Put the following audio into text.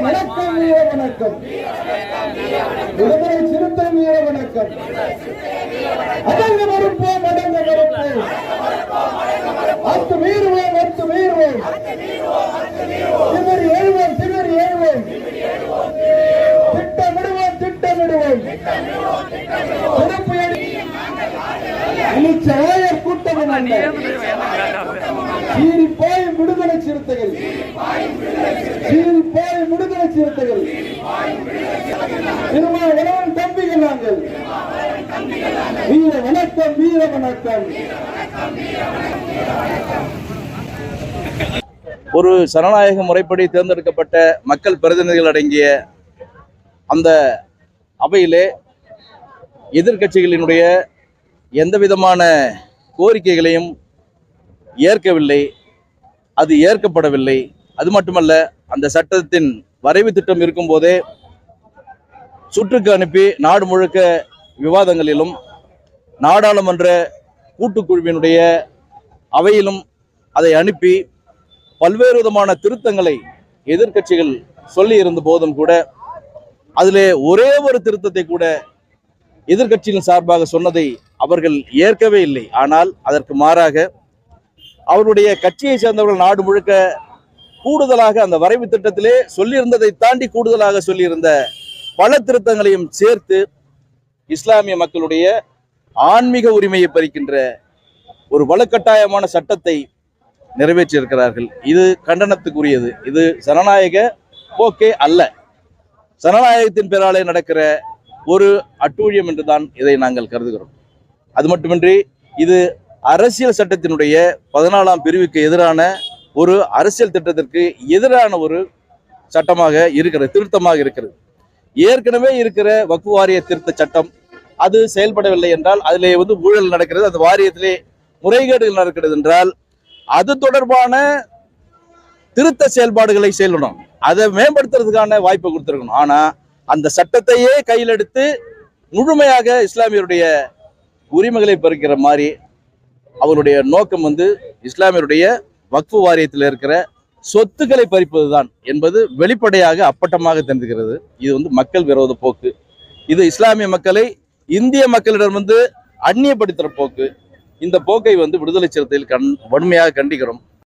வணக்கம் வீர வணக்கம். விடுதலை சிறுத்தை வீர வணக்கம். அடங்க மறுப்போம், அடங்க மறுப்போம். அத்து வீறுவோம், அத்து வீறுவோம். திமிரி எழுவோம், திமிரி எழுவோம். திட்டமிடுவோம், திட்டமிடுவோம். சிறப்பு அணிச்சாயர் கூட்டம் சீரிப்பாய் விடுதலை சிறுத்தைகள், சீரிப்பாய் விடுதலை சிறுத்தைகள். திருமாவளவன் தம்பிகள் நாங்கள். வீர வணக்கம், வீர வணக்கம். ஒரு சனநாயக முறைப்படி தேர்ந்தெடுக்கப்பட்ட மக்கள் பிரதிநிதிகள் அடங்கிய அந்த அவையிலே எதிர்க்கட்சிகளினுடைய எந்த விதமான கோரிக்கைகளையும் ஏற்கவில்லை, அது ஏற்கப்படவில்லை. அது மட்டுமல்ல, அந்த சட்டத்தின் வரைவு திட்டம் இருக்கும் போதே சுற்றுக்கு அனுப்பி நாடு முழுக்க விவாதங்களிலும் நாடாளுமன்ற கூட்டுக்குழுவினுடைய அவையிலும் அதை அனுப்பி பல்வேறு விதமான திருத்தங்களை எதிர்க்கட்சிகள் சொல்லி இருந்த போதும் கூட அதிலே ஒரே ஒரு திருத்தத்தை கூட எதிர்க்கட்சியின் சார்பாக சொன்னதை அவர்கள் ஏற்கவே இல்லை. ஆனால் அதற்கு மாறாக அவருடைய கட்சியை சேர்ந்தவர்கள் நாடு முழுக்க கூடுதலாக அந்த வரைவு திட்டத்திலே சொல்லியிருந்ததை தாண்டி கூடுதலாக சொல்லியிருந்த பல திருத்தங்களையும் சேர்த்து இஸ்லாமிய மக்களுடைய ஆன்மீக உரிமையை பறிக்கின்ற ஒரு வலுக்கட்டாயமான சட்டத்தை நிறைவேற்றி இருக்கிறார்கள். இது கண்டனத்துக்குரியது. இது ஜனநாயக போக்கே அல்ல. ஜனநாயகத்தின் பெயராலே நடக்கிற ஒரு அட்டூழியம் என்றுதான் இதை நாங்கள் கருதுகிறோம். அது மட்டுமின்றி இது அரசியல் சட்டத்தினுடைய 14ஆம் பிரிவுக்கு எதிரான ஒரு அரசியல் திட்டத்திற்கு எதிரான ஒரு சட்டமாக இருக்கிறது, திருத்தமாக இருக்கிறது. ஏற்கனவே இருக்கிற வக்ஃப் வாரிய திருத்த சட்டம் அது செயல்படவில்லை என்றால், அதிலே ஊழல் நடக்கிறது, அந்த வாரியத்திலே முறைகேடுகள் நடக்கிறது என்றால் அது தொடர்பான திருத்த செயல்பாடுகளை செய்யணும், அதை மேம்படுத்துறதுக்கான வாய்ப்பை கொடுத்துருக்கணும். ஆனா அந்த சட்டத்தையே கையில் எடுத்து முழுமையாக இஸ்லாமியருடைய உரிமைகளை பறிக்கிற மாதிரி அவருடைய நோக்கம் இஸ்லாமியருடைய வக்ஃப் வாரியத்தில் இருக்கிற சொத்துக்களை பறிப்பதுதான் என்பது வெளிப்படையாக அப்பட்டமாக தெரிந்துகிறது. இது மக்கள் விரோத போக்கு. இது இஸ்லாமிய மக்களை இந்திய மக்களிடம் அந்நியப்படுத்துகிற போக்கு. இந்த போக்கை விடுதலை சிறுத்தையில் வன்மையாக கண்டிக்கிறோம்.